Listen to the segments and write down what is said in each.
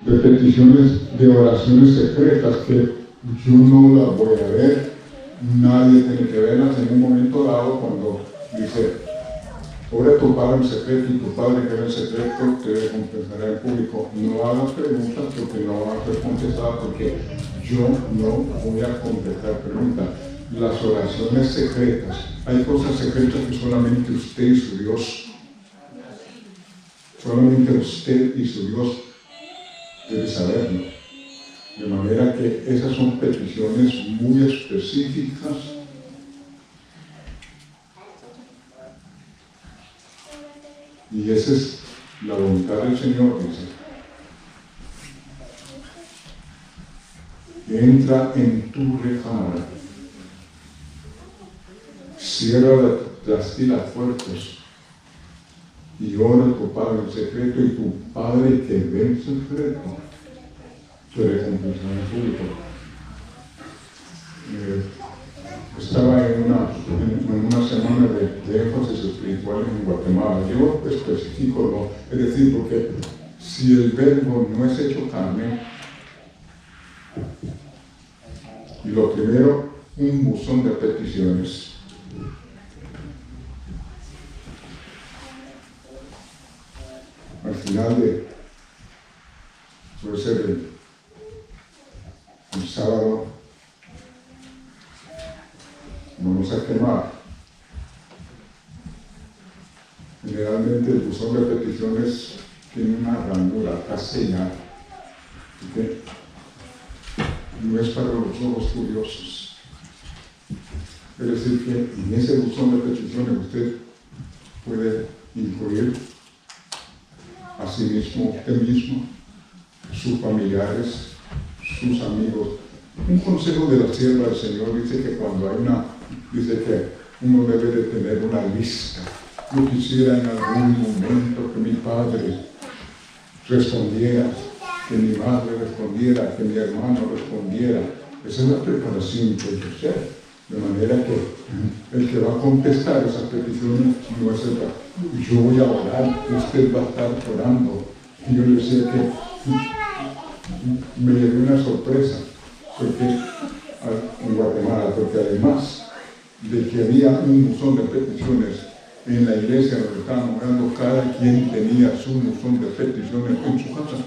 de peticiones de oraciones secretas que yo no las voy a ver, nadie tiene que verlas en un momento dado cuando dice, ora a tu Padre en secreto y tu Padre que ve en secreto te recompensará en público. No hagas preguntas porque no van a ser contestadas, porque yo no voy a contestar preguntas. Las oraciones secretas, hay cosas secretas que solamente usted y su Dios, solamente usted y su Dios debe saberlo. De manera que esas son peticiones muy específicas y esa es la voluntad del Señor, dice. Entra en tu recámara, cierra las tiras fuertes y ora a tu Padre en secreto, y tu Padre que ve en secreto te recompensará en público. Estaba en una semana de énfasis espiritual en Guatemala. Yo especifico, ¿no? Es decir, porque si el verbo no es hecho carne, lo primero, un buzón de peticiones. Al final puede ser el sábado, vamos a quemar. Generalmente el buzón de peticiones tiene una ranura casella, ¿okay? No es para los ojos curiosos. Es decir, que en ese buzón de peticiones usted puede incluir a sí mismo, usted mismo, sus familiares, sus amigos. Un consejo de la sierva del Señor dice que cuando hay dice que uno debe de tener una lista. Yo quisiera en algún momento que mi padre respondiera, que mi madre respondiera, que mi hermano respondiera. Esa es la preparación que hay que hacer. De manera que el que va a contestar esas peticiones no es el que yo voy a orar, usted va a estar orando. Y yo le decía que me llevé una sorpresa en Guatemala, porque además de que había un buzón de peticiones en la iglesia donde estábamos orando, cada quien tenía su buzón de peticiones en su casa.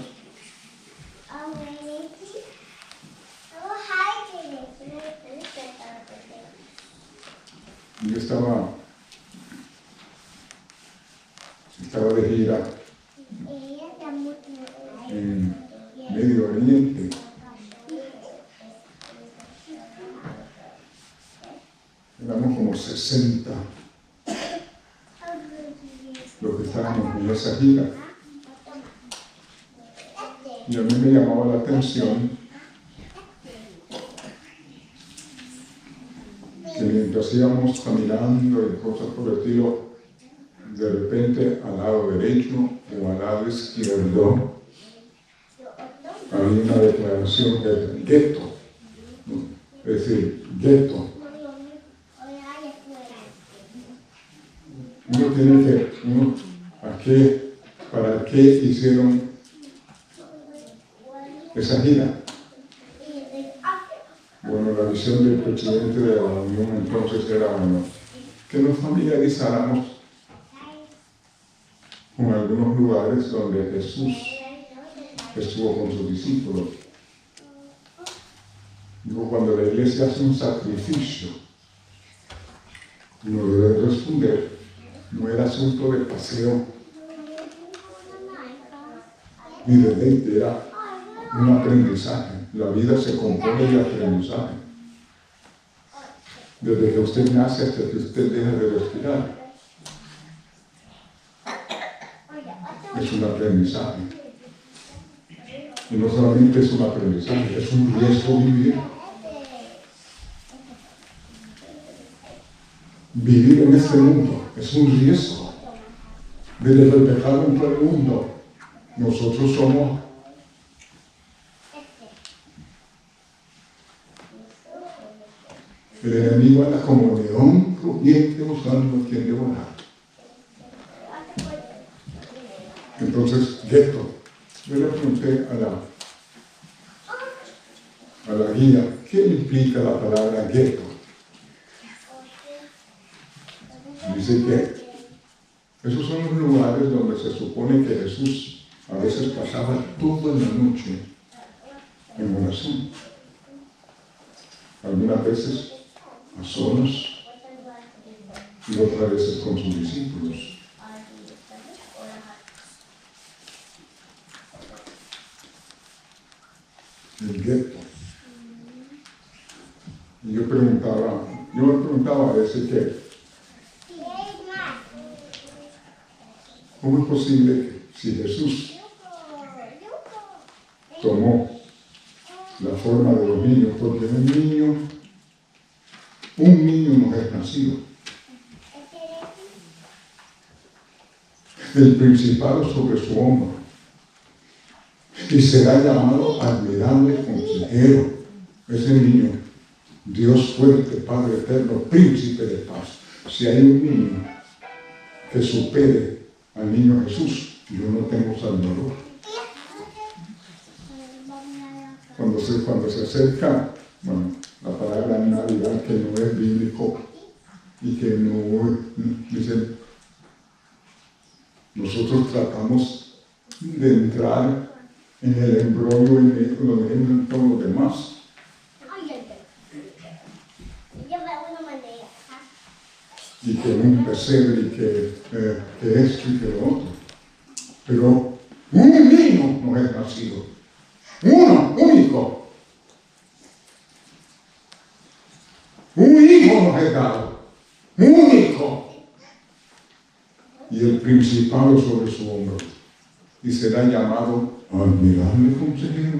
Yo estaba de gira en Medio Oriente. Éramos como 60 los que estábamos en esa gira. Y a mí me llamaba la atención que mientras íbamos caminando y cosas por el estilo, de repente al lado derecho o al lado izquierdo había una declaración de gueto, ¿no? Es decir, gueto. ¿Para qué hicieron esa gira? Bueno, la visión del presidente de la Unión entonces era, que nos familiarizáramos con algunos lugares donde Jesús estuvo con sus discípulos. Digo, cuando la iglesia hace un sacrificio, uno debe responder. No era asunto de paseo ni de deleite, era un aprendizaje. La vida se compone de aprendizaje. Desde que usted nace hasta que usted deja de respirar, es un aprendizaje. Y no solamente es un aprendizaje, es un riesgo vivir. Vivir en este mundo es un riesgo. Desde el pecado en todo el mundo, nosotros somos el enemigo anda como león rugiente buscando a quien devorar. Entonces, gueto, Yo le pregunté a la guía, ¿qué implica la palabra gueto? Dice que esos son los lugares donde se supone que Jesús a veces pasaba toda la noche en oración. Algunas veces a solas y otras veces con sus discípulos. El gueto. Y yo me preguntaba a veces ¿cómo es posible que si Jesús tomó la forma de los niños, porque un niño no es nacido? El principado sobre su hombro, y será llamado admirable consejero. Ese niño, Dios fuerte, Padre eterno, príncipe de paz. Si hay un niño que supere al niño Jesús, yo no tengo salvador. Cuando se acerca, la palabra Navidad, que no es bíblico y que no dice, nosotros tratamos de entrar en el embrollo donde entran todos los demás. Y que un pesebre, y que esto y que lo otro. Pero un niño no es nacido. Uno, único. Un hijo nos es dado. Único. Y el principado sobre su hombro. Y será llamado admirable consejero.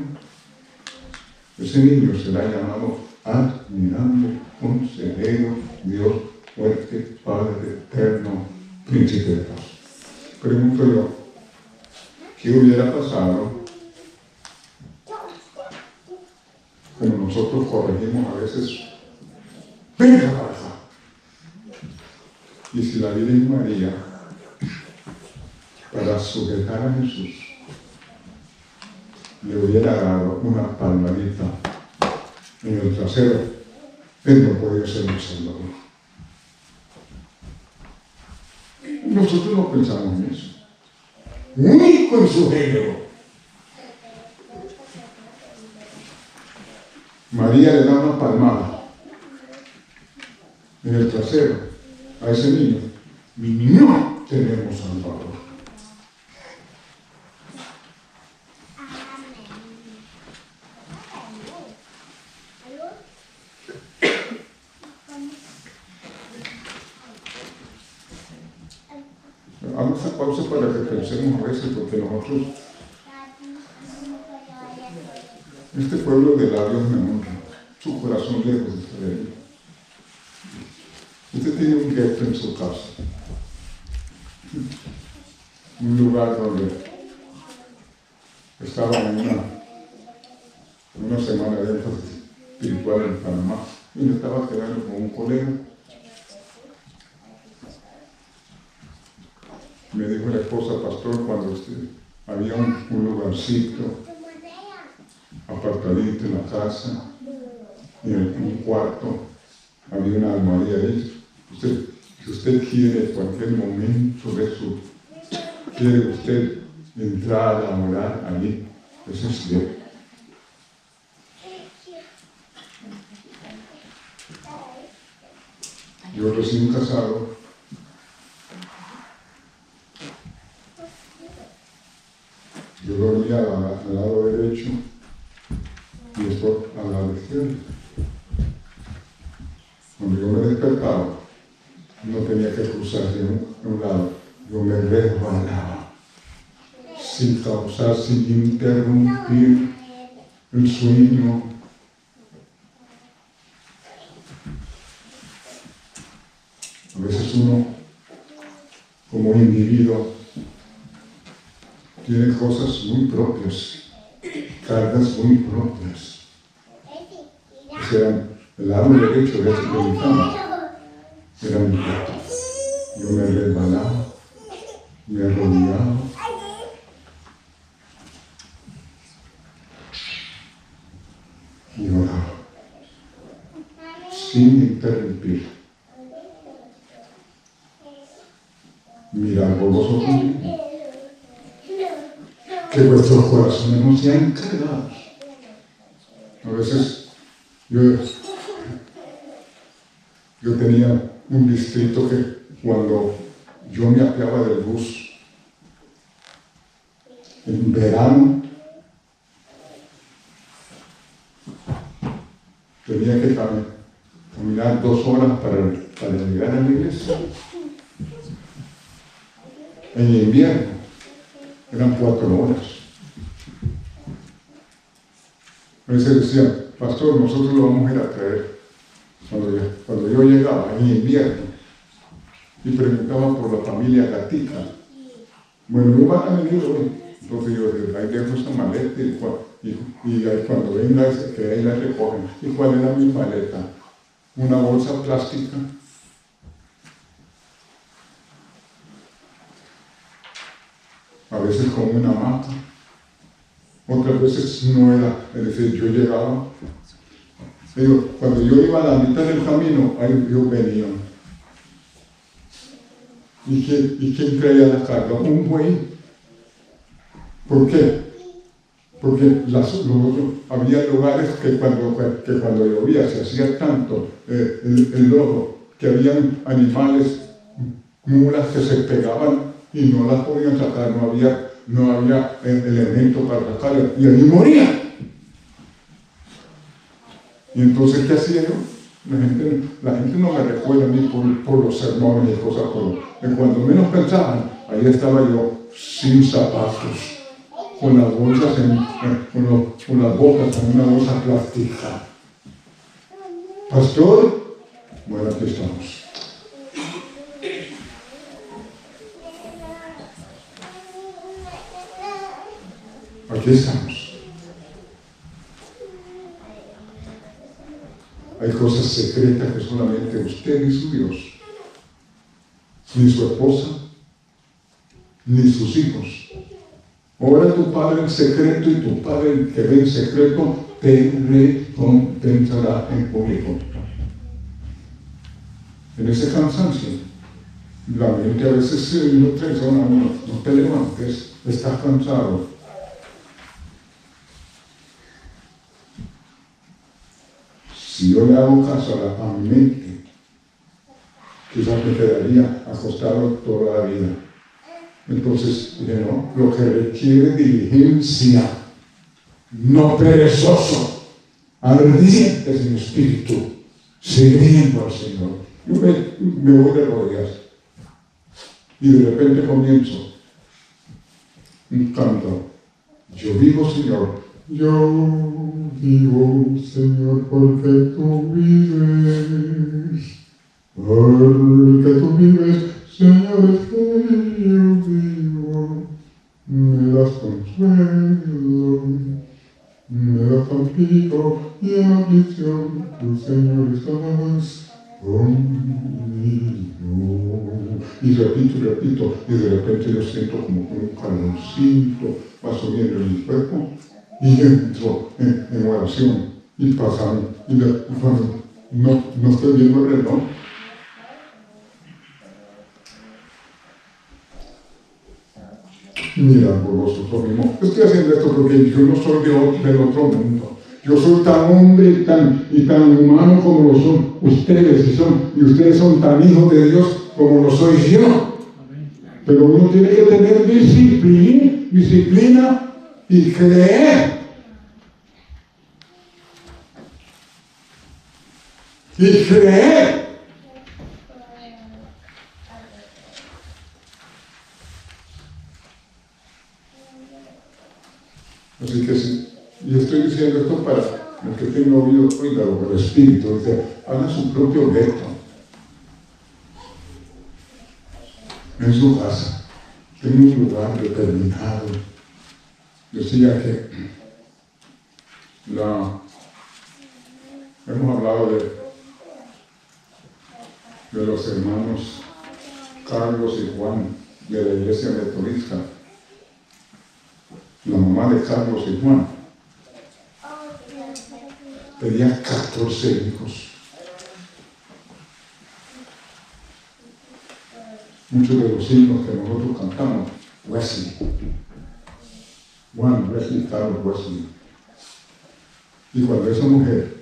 Ese niño será llamado admirable consejero, Dios fuerte, Padre eterno, príncipe de paz. Pregunto yo, ¿qué hubiera pasado como nosotros corregimos a veces? Venga para acá. Y si la Virgen María, para sujetar a Jesús, le hubiera dado una palmadita en el trasero, él no podía ser el Salvador. Nosotros no pensamos en eso. Único en su género. María le da una palmada en el trasero a ese niño. No tenemos Salvador. Vamos a pausa para que pensemos a veces, porque nosotros, este pueblo de labios me honra, su corazón lejos de él. Usted tiene un gueto en su casa, un lugar donde estaba en una semana de énfasis espiritual en Panamá, y me estaba quedando con un colega. Me dijo la esposa, pastor, cuando había un lugarcito apartadito en la casa, y en un cuarto había una almohadilla ahí. Si usted quiere, en cualquier momento quiere usted entrar a orar allí, eso es bien. Yo recién casado, yo dormía al lado derecho y después al lado izquierdo. Cuando yo me despertaba, no tenía que cruzar de un lado, yo me resbalaba sin causar, sin interrumpir el sueño. A veces uno, como individuo, tiene cosas muy propias, cargas muy propias. O sea, el lado derecho de mi cama era mi gato. Yo me resbalaba, me arrodillaba sin interrumpir. Mirad por vosotros mismos, que vuestros corazones no sean cargados. A veces yo tenía un distrito que cuando yo me apeaba del bus en verano, tenía que caminar 2 horas para llegar a la iglesia. En invierno eran 4 horas. A veces decían, pastor, nosotros lo vamos a ir a traer. Cuando yo llegaba en invierno y preguntaba por la familia Gatica, bueno, no van a venir hoy. Entonces yo ahí dejo esa maleta y ahí cuando venga, que ahí la recogen. ¿Y cuál era mi maleta? Una bolsa plástica. A veces con una mata. Otras veces no era. Es decir, yo llegaba. Cuando yo iba a la mitad del camino, ahí yo venía. ¿Y quién traía la carga? Un buey. ¿Por qué? Porque había lugares que cuando llovía se hacía tanto el lodo que habían animales, mulas que se pegaban y no las podían sacar, no había elemento para sacarlas y allí morían. Y entonces, ¿qué hacía yo? La gente no me recuerda a mí por los sermones y cosas cuando menos pensaban, ahí estaba yo sin zapatos, con las bolsas con las botas en una bolsa plástica. Pastor, bueno, aquí estamos. Aquí estamos. Hay cosas secretas que solamente usted y su Dios, ni su esposa, ni sus hijos. Ora a tu Padre en secreto y tu Padre que ve en secreto te recompensará en público. En ese cansancio, la mente a veces no traiciona a uno. No te levantes, estás cansado. Si yo le hago caso a mi mente, quizás me quedaría acostado toda la vida. Entonces, no, lo que requiere diligencia, no perezoso, ardientes en espíritu, sirviendo al Señor. Yo me voy de rodillas y de repente comienzo un canto. Yo vivo, Señor. Yo vivo, Señor, porque tú vives. Porque tú vives, Señor, es que yo vivo. Me das consuelo, me das amparo y en aflicción, tu Señor estás conmigo. Y repito, y de repente yo siento como un calorcito va subiendo en mi cuerpo y entro en oración y pasan y cuando no estoy viendo el reloj. Mira por vosotros mismos. Estoy haciendo esto porque yo no soy del otro mundo. Yo soy tan hombre y tan humano como lo son ustedes y ustedes son tan hijos de Dios como lo soy yo. Pero uno tiene que tener disciplina y creer. Y creer. Así que sí, yo estoy diciendo esto para el que tenga oído, oiga lo que el Espíritu dice, haga su propio gueto en su casa, en un lugar determinado. Decía que hemos hablado de los hermanos Carlos y Juan de la iglesia metodista. La mamá de Carlos y Juan tenía 14 hijos. muchos de los himnos que nosotros cantamos. Wesley, Juan Wesley, Carlos Wesley. Y cuando esa mujer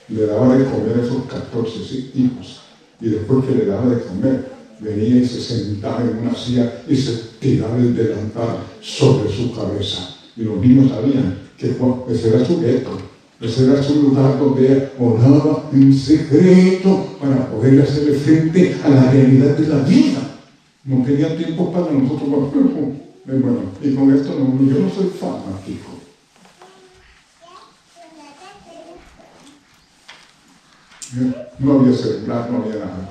le daba de comer a esos 14 hijos, y después que le daba de comer, venía y se sentaba en una silla y se tiraba el delantal sobre su cabeza. Y los niños sabían que ese era su gueto, ese era su lugar donde ella oraba en secreto para poder hacerle frente a la realidad de la vida. No tenía tiempo para nosotros. Bueno, y con esto yo no soy fanático. No había celular, no había nada.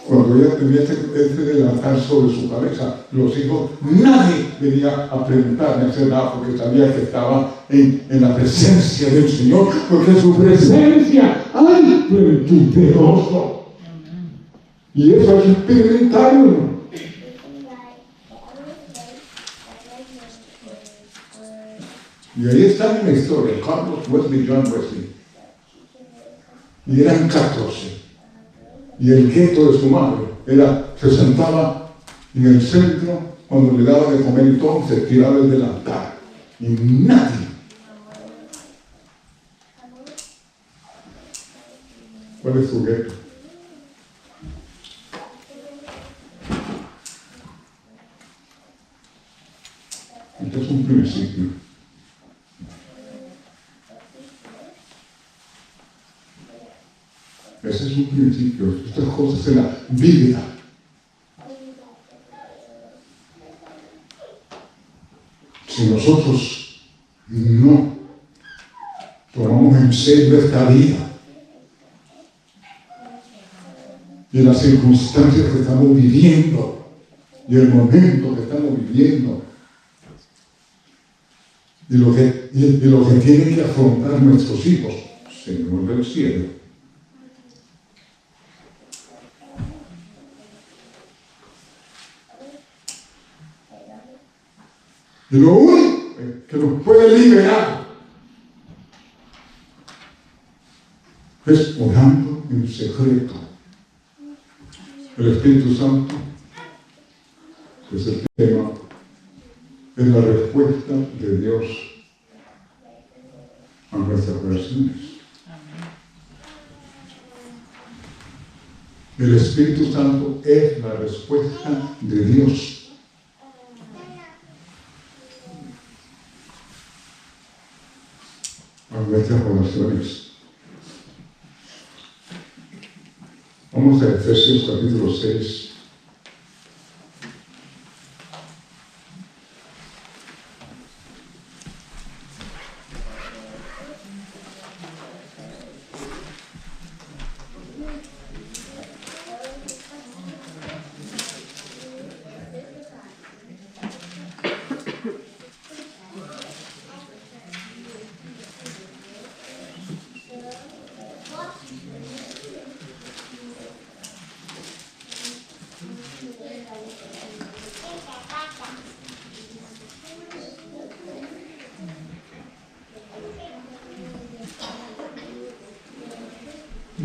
Cuando ella tenía este delantal sobre su cabeza, los hijos, nadie venía a preguntarme, a hacer nada, porque sabía que estaba en la presencia del Señor, porque en su presencia hay plenitud de gozo. Y eso es experimentarlo. Y ahí está en la historia, Carlos Wesley, John Wesley. Y eran 14. Y el gueto de su madre se sentaba en el centro cuando le daba de comer y todo, se tiraba el delantal. Y nadie. ¿Cuál es su gueto? Este es un principio. Ese es un principio. Estas cosas en la vida. Si nosotros no tomamos en serio esta vida y las circunstancias que estamos viviendo y el momento que estamos viviendo y lo que tienen que afrontar nuestros hijos, Señor del cielo, y lo único que nos puede liberar es orando en secreto. El Espíritu Santo es el tema, es la respuesta de Dios a nuestras oraciones. El Espíritu Santo es la respuesta de Dios. A nuestras oraciones. Vamos a Efesios capítulo 6.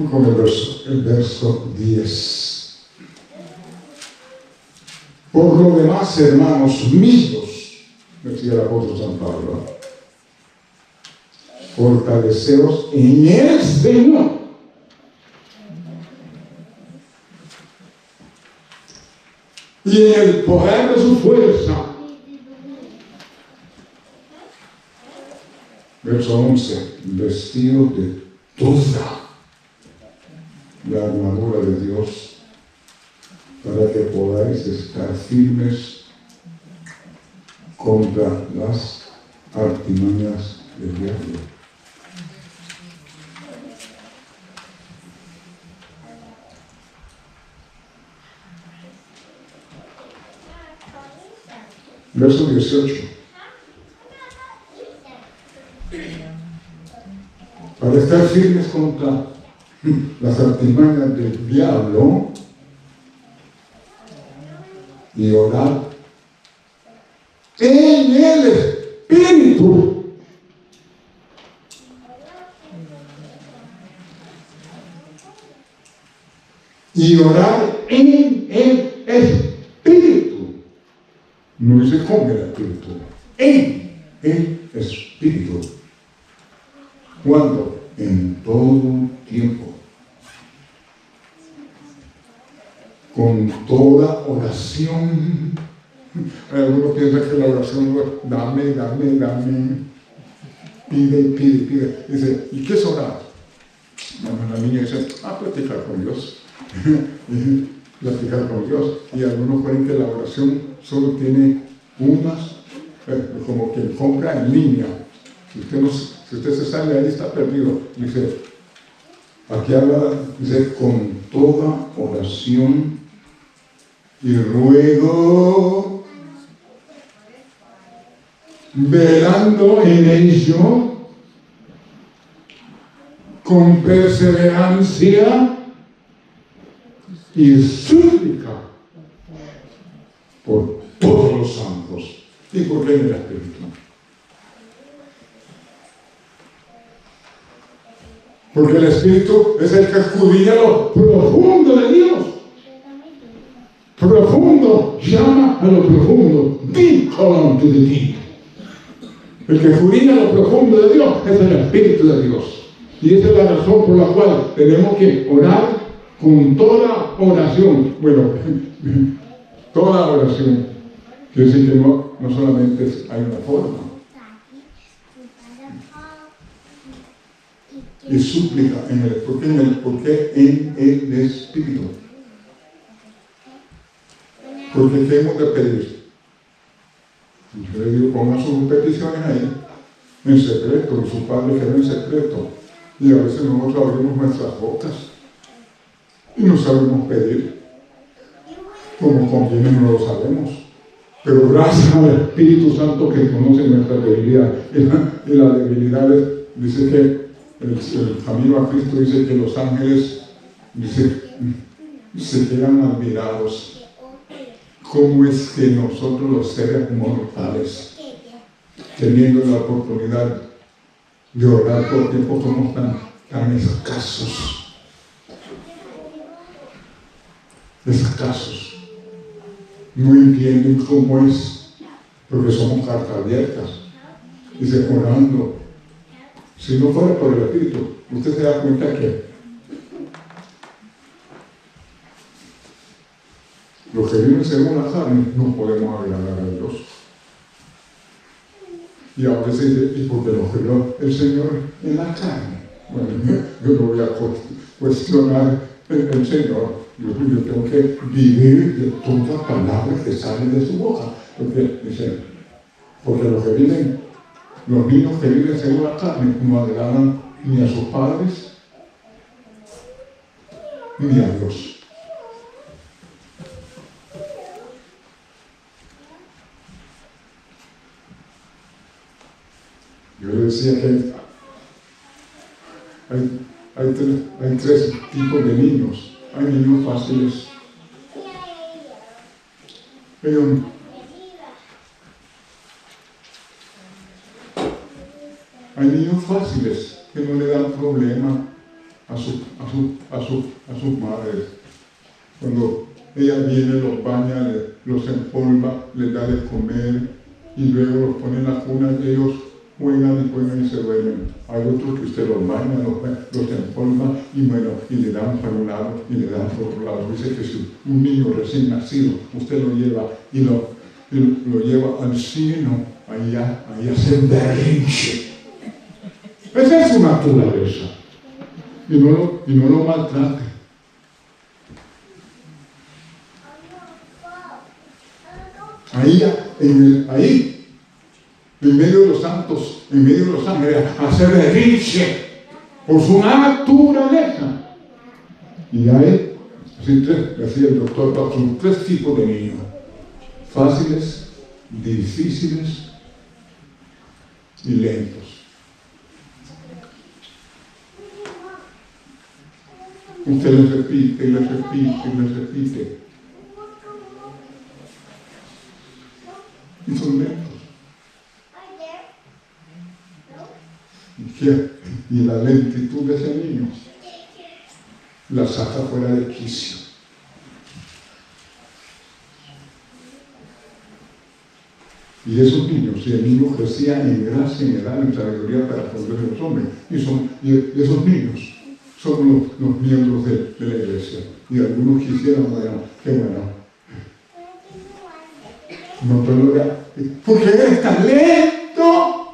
Con el verso 10. Por lo demás, hermanos míos, decía el apóstol San Pablo, fortaleceos en el Señor y en el poder de su fuerza. Verso 11. Vestidos de toda la armadura de Dios para que podáis estar firmes contra las artimañas del diablo. Verso 18. Para estar firmes contra las artimañas del diablo y orar en el Espíritu. Y orar en el Espíritu. No dice con el Espíritu, en el Espíritu. ¿Cuándo? En todo tiempo. Con toda oración. Algunos piensan que la oración es dame, pide. Dice, ¿y qué es orar? La niña dice, platicar con Dios. Platicar con Dios. Y algunos creen que la oración solo tiene unas, como que compra en línea. Si usted se sale ahí, está perdido. Dice, aquí habla, dice, con toda oración y ruego, velando en ello, con perseverancia y súplica por todos los santos. ¿Y por qué en el Espíritu? Porque el Espíritu es el que escudriña lo profundo de Dios. Profundo, llama a lo profundo. Deep call unto the deep. El que escudriña lo profundo de Dios es el Espíritu de Dios. Y esa es la razón por la cual tenemos que orar con toda oración. Bueno, toda oración. Quiere decir que no solamente hay una forma. Y súplica en el, ¿por qué en el Espíritu? Porque ¿qué hemos de pedir? Yo le digo, pongan sus peticiones ahí, en secreto, y su Padre queda en secreto. Y a veces nosotros abrimos nuestras bocas y no sabemos pedir. Como conviene no lo sabemos. Pero gracias al Espíritu Santo que conoce nuestras debilidades. Y las debilidades, dice que el camino a Cristo dice que los ángeles se quedan admirados. ¿Cómo es que nosotros los seres mortales, teniendo la oportunidad de orar todo el tiempo, somos tan escasos? Escasos. No entienden cómo es, porque somos cartas abiertas. Dice, orando. Si no fuera por el Espíritu, usted se da cuenta que los que viven según la carne no podemos agradar a Dios. Y a veces dice, ¿y por qué lo creó el Señor en la carne? Bueno, yo no voy a cuestionar el Señor. Yo tengo que vivir de toda palabra que sale de su boca. Porque dice, porque los niños que viven según la carne no agradan ni a sus padres ni a Dios. Yo le decía que hay tres tipos de niños. Hay niños fáciles. Hay niños fáciles que no le dan problema a sus madres. Cuando ella viene, los baña, los empolva, les da de comer y luego los pone en la cuna y ellos juegan y se duermen. Hay otros que usted los baña, los empolva y le dan para un lado y le dan por otro lado. Dice que si un niño recién nacido, usted lo lleva y lo lleva al seno, ahí hace un berrinche. Esa es su naturaleza. Y no lo maltrate. Ahí, en medio de los santos, en medio de los ángeles, hace berrinche por su naturaleza. Y hay, decía el doctor, son tres tipos de niños: fáciles, difíciles y lentos. Usted les repite y les repite. Y son lentos. Y la lentitud de ese niño la saca fuera de quicio. Y esos niños, y el niño crecía en gracia, en edad, en sabiduría para con Dios y los hombres. Y esos niños son los miembros de la iglesia. Y algunos quisieran, bueno, qué bueno. No te lo vea. ¿Por qué eres tan lento?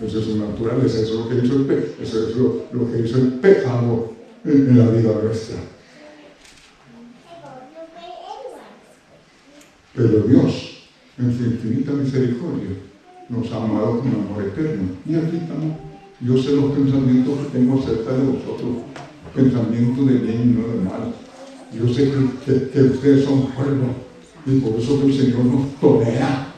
Eso es su naturaleza, eso es lo que hizo lo que hizo el pecado en la vida nuestra. Pero Dios, en su infinita misericordia, nos ha amado con amor eterno. Y aquí estamos. Yo sé los pensamientos que tengo acerca de vosotros, pensamientos de bien y no de mal. Yo sé que ustedes son buenos y por eso el Señor nos tolera,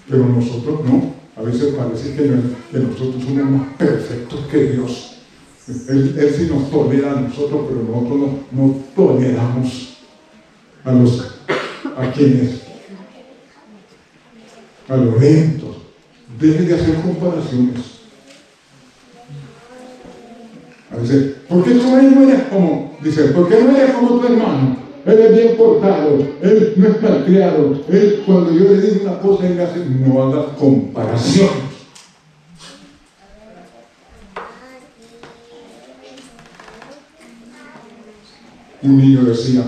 pero nosotros no. A veces parece que nosotros somos más perfectos que Dios. Él sí nos tolera a nosotros, pero nosotros no toleramos a quienes, a los lentos. Dejen de hacer comparaciones. A veces, ¿por qué tú no eres como? Dice, ¿por qué no eres como tu hermano? Él es bien portado, él no es malcriado. Él, cuando yo le digo una cosa, él me hace, no hagas comparaciones. Un niño decía,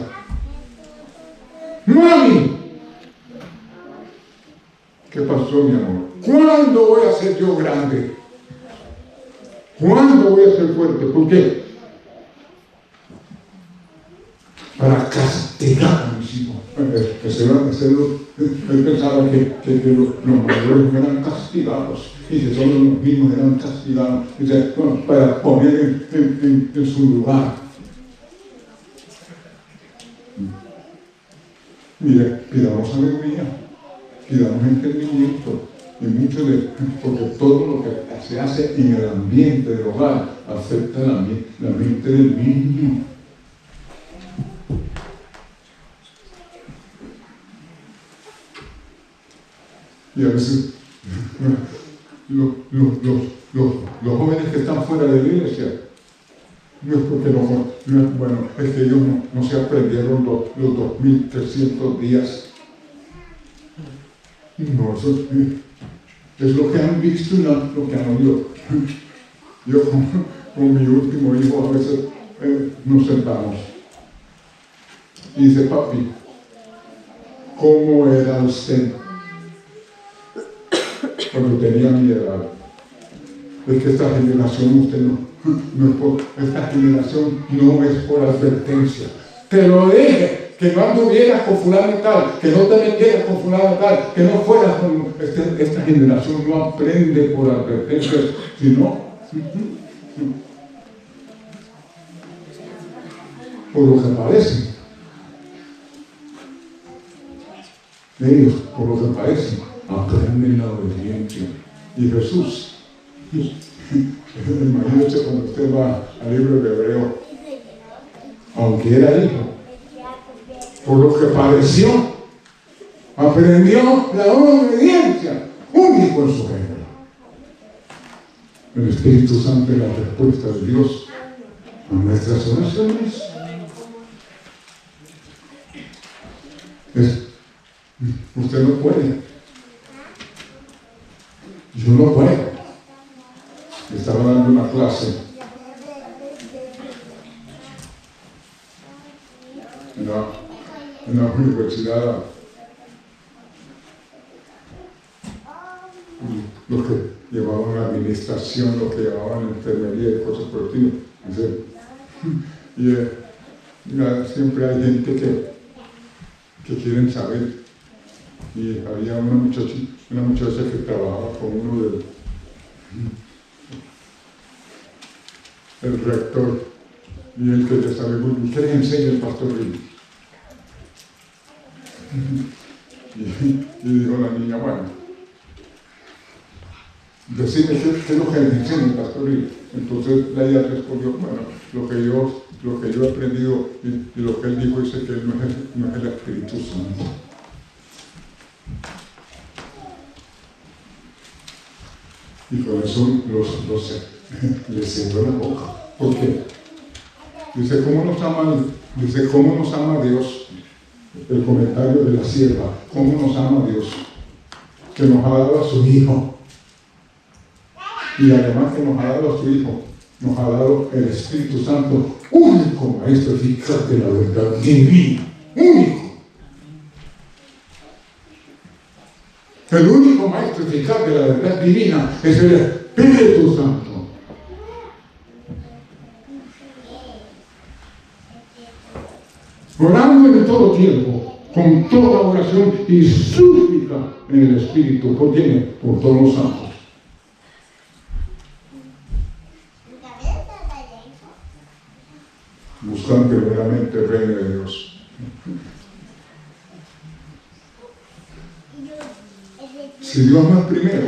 ¡Mami! ¿Qué pasó, mi amor? ¿Cuándo voy a ser yo grande? ¿Cuándo voy a ser fuerte? ¿Por qué? Para castigar a mis hijos. Él pensaba que los mayores eran castigados y que solo los niños eran castigados. Dice, bueno, para poner en su lugar. Mire, pidamos sabiduría, pidamos entendimiento. Y mucho porque todo lo que se hace en el ambiente del hogar afecta la mente del niño. Y a veces los jóvenes que están fuera de la iglesia, no es porque es que ellos no se aprendieron los 2300 días. No, eso es lo que han visto y no lo que han oído. Yo con mi último hijo a veces nos sentamos y dice, papi, ¿cómo era usted cuando tenía mi edad? Es que esta generación, esta generación no es por advertencia. Te lo dije. Que no anduvieras con fulano y tal, que no te metieras con fulano y tal, que no fueras con... Esta generación no aprende por advertencias, sino por lo que parecen. Ellos, por lo que parecen, aprenden la obediencia. Y Jesús, imagínense cuando usted va al libro de Hebreo, aunque era hijo, por lo que padeció, aprendió la obediencia, único en su género. El Espíritu Santo es la respuesta de Dios a nuestras oraciones. Usted no puede. Yo no puedo. Estaba dando una clase en la universidad, los que llevaban la administración, los que llevaban enfermería y cosas por el estilo. Y siempre hay gente que quieren saber. Y había una muchacha que trabajaba con uno del rector, y él quería saber, ¿qué les enseña el pastor Ríos? Y dijo la niña, bueno, decime qué es lo que les enseña el pastor Ríos. Entonces ella respondió, bueno, lo que yo he aprendido y lo que él dijo es que él no es el Espíritu Santo. Y con eso les cerró la boca. ¿Por qué? Dice, ¿cómo nos ama Dios? El comentario de la sierva, ¿cómo nos ama Dios? que nos ha dado a su Hijo. Y además que nos ha dado a su Hijo, nos ha dado el Espíritu Santo, único maestro eficaz de la verdad divina, único. El único maestro eficaz de la verdad divina es el Espíritu Santo. Orando en todo tiempo, con toda oración y súplica en el Espíritu, ¿por quién? Por todos los santos. Buscan primeramente el reino de Dios. Si Dios no es primero,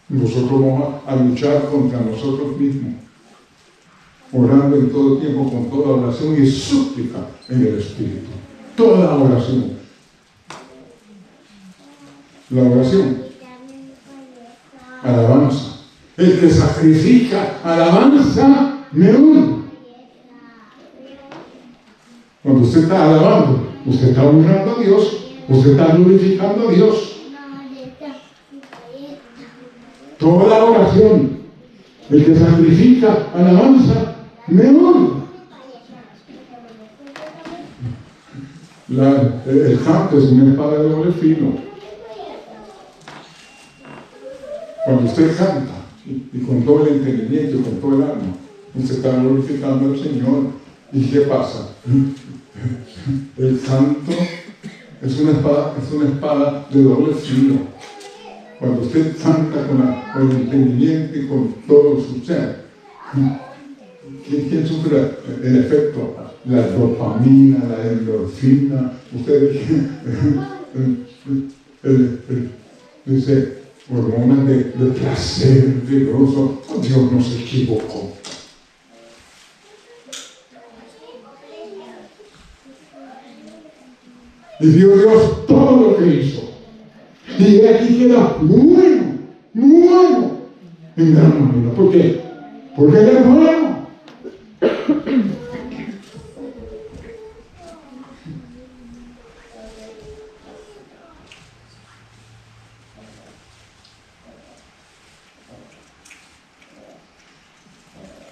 nosotros vamos a luchar contra nosotros mismos, orando en todo tiempo con toda oración y súplica en el Espíritu. Toda oración. La oración, alabanza. El que sacrifica alabanza me honra. Cuando usted está alabando, usted está honrando a Dios, usted está glorificando a Dios. Toda oración, el que sacrifica alabanza, me honra. El canto es una espada de doble filo. Cuando usted canta, y con todo el entendimiento y con todo el alma, usted está glorificando al Señor. ¿Y qué pasa? El canto es una espada de doble filo. Cuando usted canta con el entendimiento y con todo su ser, ¿quién sufre el efecto? La dopamina, la endorfina, ustedes dice hormonas de placer, de gozo. Dios no se equivocó. Y vio Dios todo lo que hizo. Y aquí queda bueno en gran manera. ¿Por qué? Porque Él es bueno.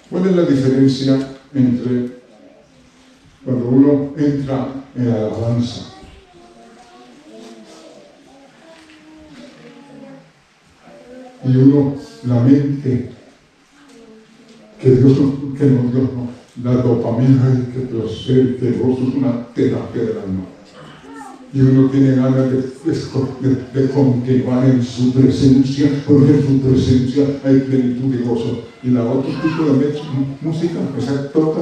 ¿Cuál es la diferencia entre cuando uno entra en la alabanza? Y uno, la mente, que Dios no, la dopamina, que placer, que gozo es una terapia del alma. Y uno tiene ganas de continuar en su presencia, porque en su presencia hay plenitud y gozo. Y la otro tipo de música, esa toca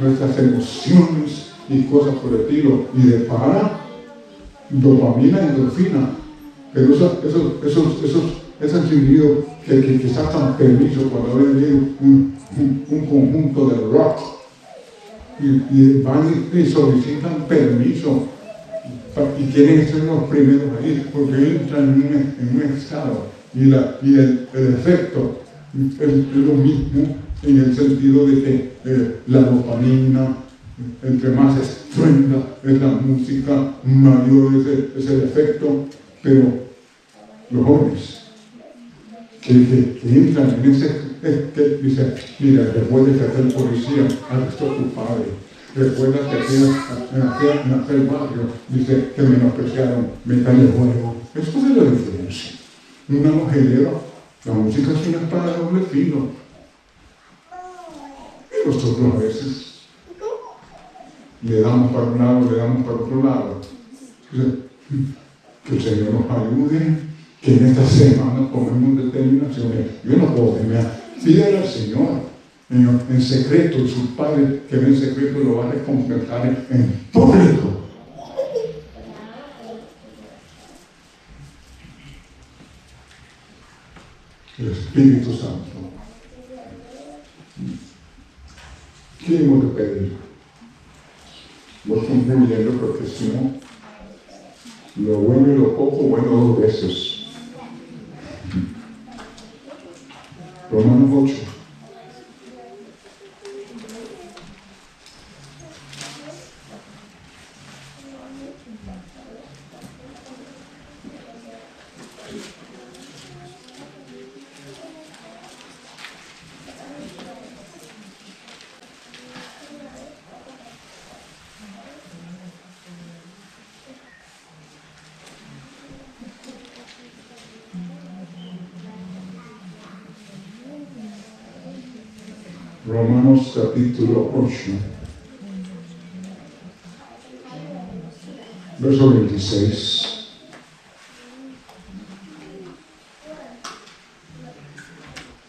nuestras emociones y cosas por el estilo. Y depara dopamina y endorfina. Pero esos individuos que sacan permiso cuando ven un conjunto de rock y van y solicitan permiso y quieren ser los primeros ahí porque entran en un estado y el efecto es lo mismo en el sentido de que la dopamina, entre más estruenda es la música, mayor es el efecto. Pero los jóvenes que entran en ese, que dicen, mira, recuerda que aquel policía arrestó a tu padre, recuerda que en aquel barrio, dice, que menospreciaron, metal de fuego. Eso es la diferencia. Una mujerera, la música es una espada de doble filo. Y nosotros a veces le damos para un lado, le damos para otro lado. Que el Señor nos ayude, que en esta semana tomemos determinaciones. Yo no puedo pídele al Señor en secreto, y su Padre que ve en secreto lo va a recompensar en público. El Espíritu Santo. ¿Qué hemos de pedir? Voy concluyendo porque si no, lo bueno y lo poco, bueno dos veces. Romanos 8. Romanos capítulo 8, verso 26.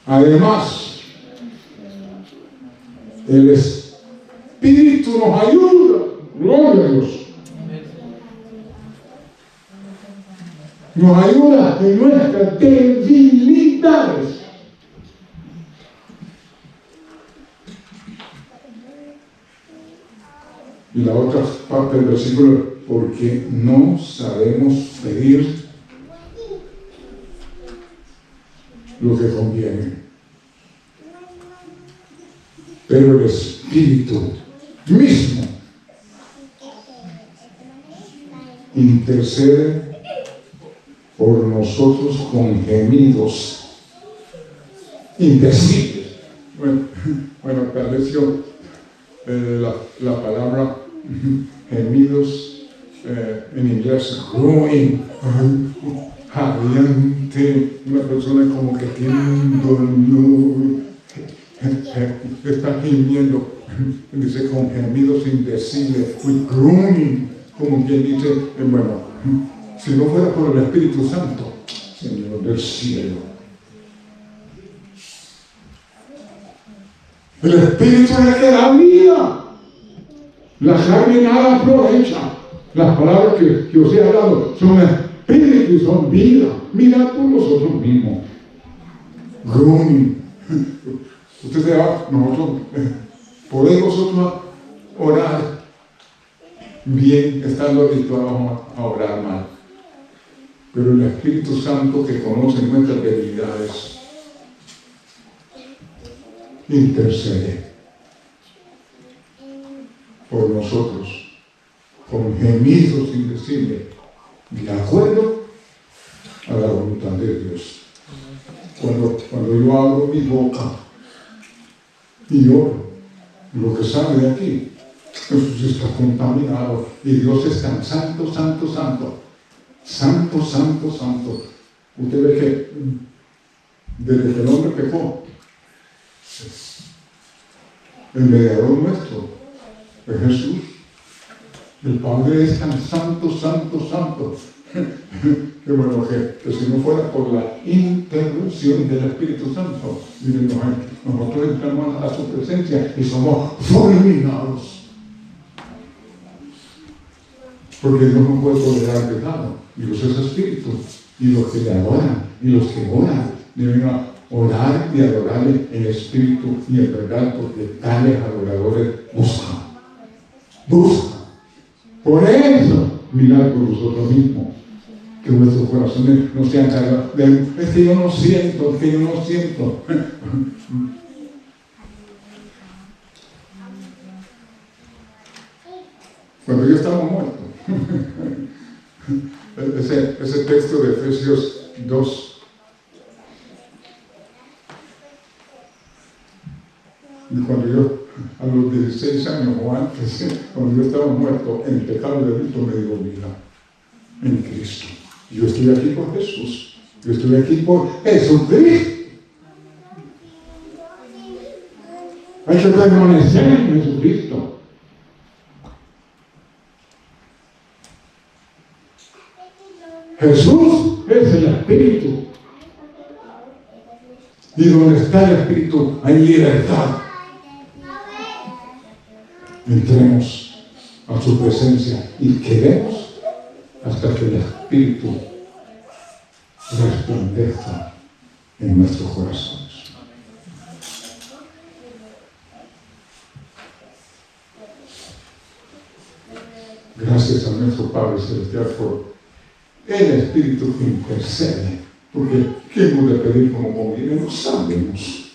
Además, el Espíritu nos ayuda, gloria a Dios. Nos ayuda en nuestras debilidades. Y la otra parte del versículo, porque no sabemos pedir lo que conviene. Pero el Espíritu mismo intercede por nosotros con gemidos indecibles. Bueno, apareció la palabra gemidos en inglés, groaning, jadeante, una persona como que tiene un dolor, está gimiendo, dice con gemidos indecibles, with groaning, como quien dice, bueno, si no fuera por el Espíritu Santo, Señor del cielo. El Espíritu es el que da vida. La carne nada aprovecha. Las palabras que os he hablado son espíritu y son vida. Mirad por nosotros mismos. Groaning. Usted se va, nosotros podemos nosotros orar bien, estando habituados a orar mal. Pero el Espíritu Santo, que conoce nuestras debilidades, intercede por nosotros con gemidos indecibles, de acuerdo a la voluntad de Dios. Cuando yo abro mi boca y oro, lo que sale de aquí, eso sí está contaminado, y Dios es tan santo, santo, santo, santo, santo, santo. Usted ve que desde que el hombre pecó, el mediador nuestro es Jesús. El Padre es tan santo, santo, santo. Que bueno, que si no fuera por la intervención del Espíritu Santo, miren, nosotros entramos a su presencia y somos fulminados. Porque Dios no puede tolerar pecado. Dios es Espíritu. Y los que le adoran, y los que oran, deben orar y adorarle en espíritu y en verdad, porque tales adoradores buscan. Por eso, mirad por vosotros mismos, que vuestros corazones no sean cargados. Es que yo no siento, Cuando yo estaba muerto, ese texto de Efesios 2, y cuando yo, a los 16 años o antes, cuando yo estaba muerto en pecado de delito, me dio vida en Cristo. Yo estoy aquí por Jesús. Yo estoy aquí por Jesucristo. Hay que permanecer en Jesucristo. Jesús es el Espíritu. Y donde está el Espíritu hay libertad. Entremos a su presencia y quedemos hasta que el Espíritu resplandezca en nuestros corazones. Gracias a nuestro Padre Celestial por el Espíritu que intercede, porque ¿qué hemos de pedir como conviene? No sabemos.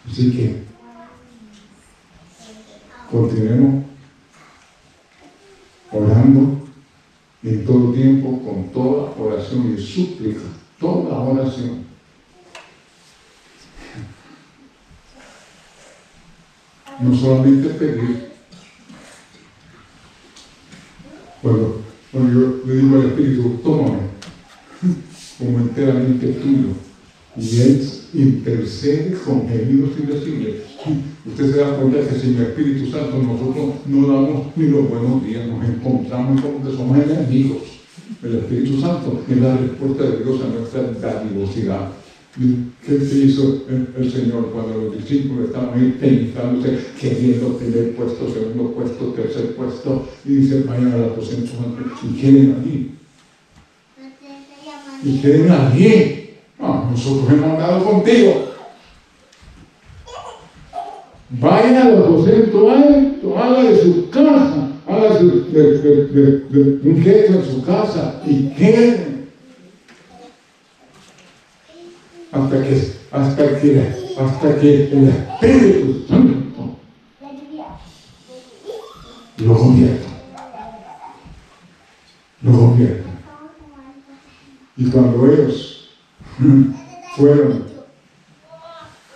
Así que continuemos orando en todo tiempo, con toda oración y súplica, toda oración. No solamente pedir. Cuando yo le digo al Espíritu, tómame como enteramente tuyo, y Él intercede con gemidos indecibles. Usted se da cuenta que sin el Espíritu Santo nosotros no damos ni los buenos días, nos encontramos como que somos enemigos. El Espíritu Santo es la respuesta de Dios a nuestra dadivosidad. ¿Qué hizo el Señor cuando los discípulos estaban ahí tentándose, queriendo tener puesto, segundo puesto, tercer puesto? Y dice, vayan al aposento santo. ¿Y quieren allí? ¿Y quieren allí? Nosotros hemos andado contigo. Vayan al aposento alto, haga de su casa, haga de un queso en su casa y queden. Hasta que el Espíritu Santo lo convierta. Y cuando ellos fueron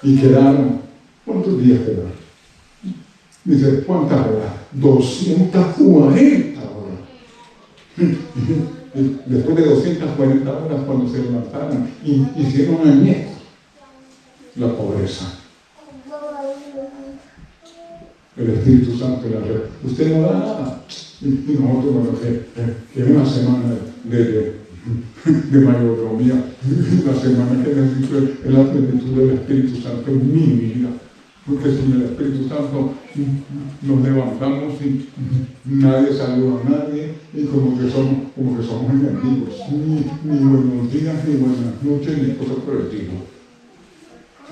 y quedaron, ¿cuántos días quedaron? Dice, ¿cuántas horas? 240 horas. Después de 240 horas, cuando se levantaron, hicieron añejo la pobreza. El Espíritu Santo la red. Usted no da nada. Y nosotros, bueno, que una semana de mayordomía, la semana que necesito es la plenitud del Espíritu Santo en mi vida. Porque sin el Espíritu Santo nos levantamos y nadie saluda a nadie y como que somos enemigos. Ni buenos días, ni buenas noches, ni cosas por el estilo.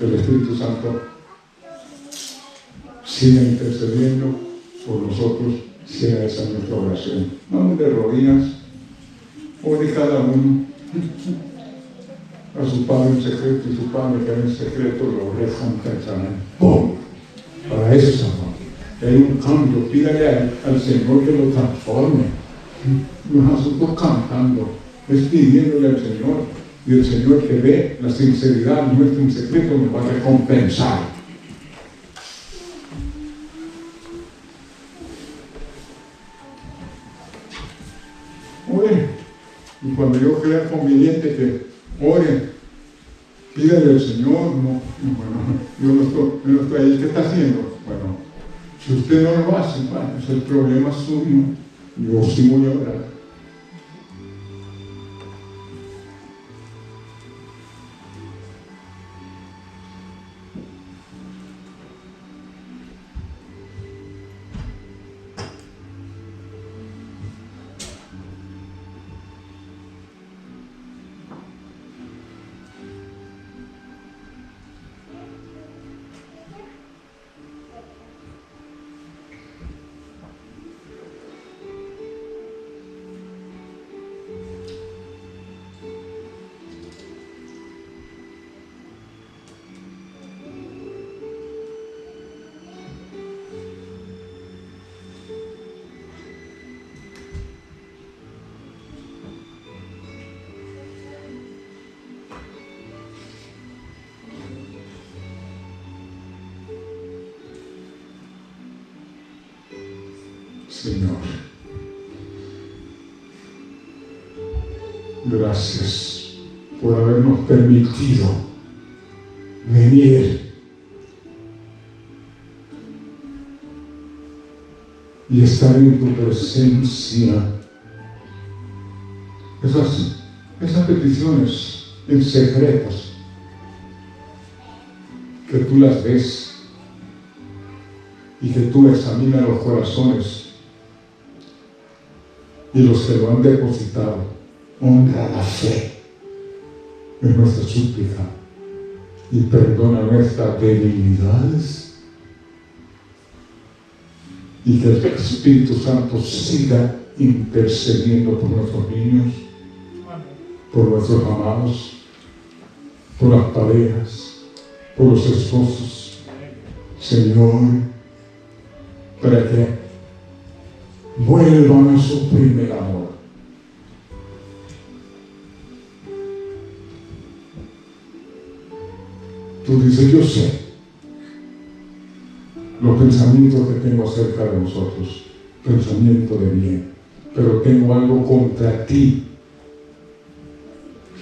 El Espíritu Santo sigue intercediendo por nosotros, sea esa nuestra oración. No de rodillas, ore cada uno a su Padre en secreto, y su Padre que en secreto lo recompensa. ¡Pum! Para eso es amor. Que hay un cambio, pídale al Señor que lo transforme. No es asunto cantando, es pidiéndole al Señor. Y el Señor que ve la sinceridad nuestra en secreto nos va a recompensar. Ore. Y cuando yo crea conveniente que ore, pídale al Señor, yo no estoy ahí, ¿qué está haciendo? Bueno, si usted no lo hace, es el problema suyo, yo sí voy a orar. Señor, gracias por habernos permitido venir y estar en tu presencia. Esas peticiones en secretos que tú las ves y que tú examinas los corazones y los que lo han depositado. Honra la fe en nuestra súplica y perdona nuestras debilidades, y que el Espíritu Santo siga intercediendo por nuestros niños, por nuestros amados, por las parejas, por los esposos, Señor, para que vuelvan a su primer amor. Tú dices, yo sé los pensamientos que tengo acerca de nosotros, pensamiento de bien, pero tengo algo contra ti,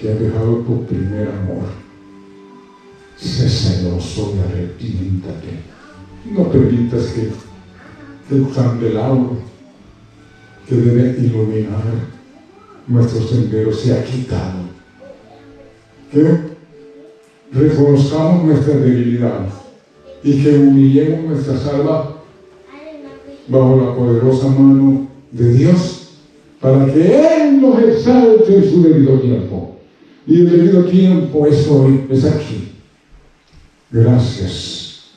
que has dejado tu primer amor. sé celoso y arrepiéntate. No permitas que el candelabro que debe iluminar nuestros senderos sea quitado. Que reconozcamos nuestra debilidad y que humillemos nuestras almas bajo la poderosa mano de Dios para que Él nos exalte en su debido tiempo. Y el debido tiempo es hoy, es aquí. Gracias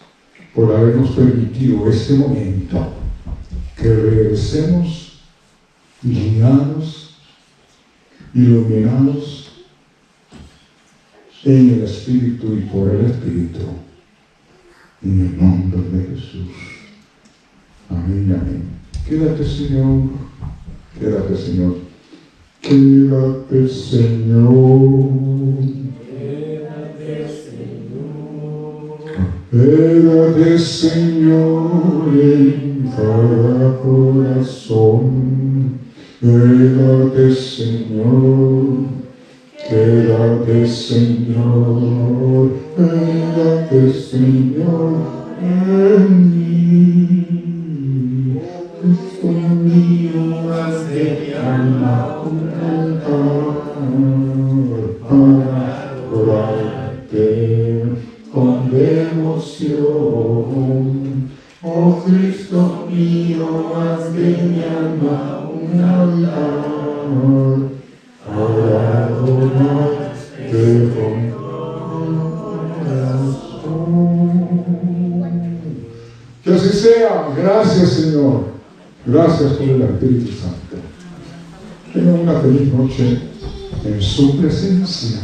por habernos permitido este momento, que regresemos guiados, iluminados en el Espíritu y por el Espíritu, en el nombre de Jesús. Amén, amén. Quédate, Señor. Quédate, Señor. Quédate, Señor. Quédate, Señor. Quédate, Señor, en cada corazón. Quédate, Señor. Quédate, Señor. Quédate, Señor, en mí. Cristo mío, haz de mi alma un altar para adorarte con devoción. Oh Cristo mío, haz de mi alma un altar para adorarte con corazón. Que así sea. Gracias, Señor. Gracias por el Espíritu Santo. Tengan una feliz noche en su presencia.